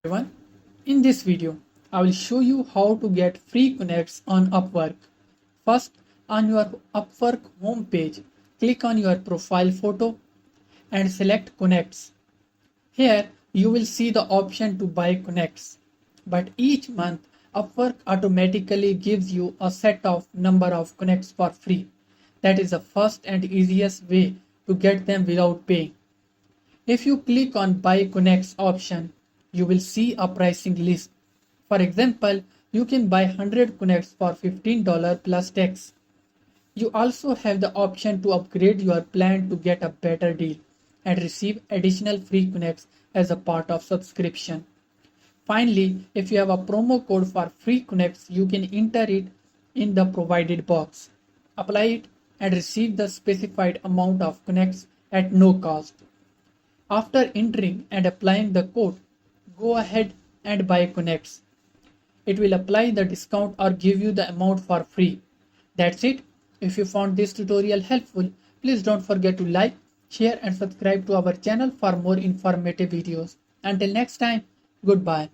Everyone, in this video, I will show you how to get free connects on Upwork. First, on your Upwork homepage, click on your profile photo and select Connects. Here, you will see the option to buy connects. But each month, Upwork automatically gives you a set of number of connects for free. That is the first and easiest way to get them without paying. If you click on Buy Connects option, you will see a pricing list. For example, you can buy 100 connects for $15 plus tax. You also have the option to upgrade your plan to get a better deal and receive additional free connects as a part of subscription. Finally, if you have a promo code for free connects, you can enter it in the provided box. Apply it and receive the specified amount of connects at no cost. After entering and applying the code, go ahead and buy connects. It will apply the discount or give you the amount for free. That's it. If you found this tutorial helpful, please don't forget to like, share and subscribe to our channel for more informative videos. Until next time, goodbye.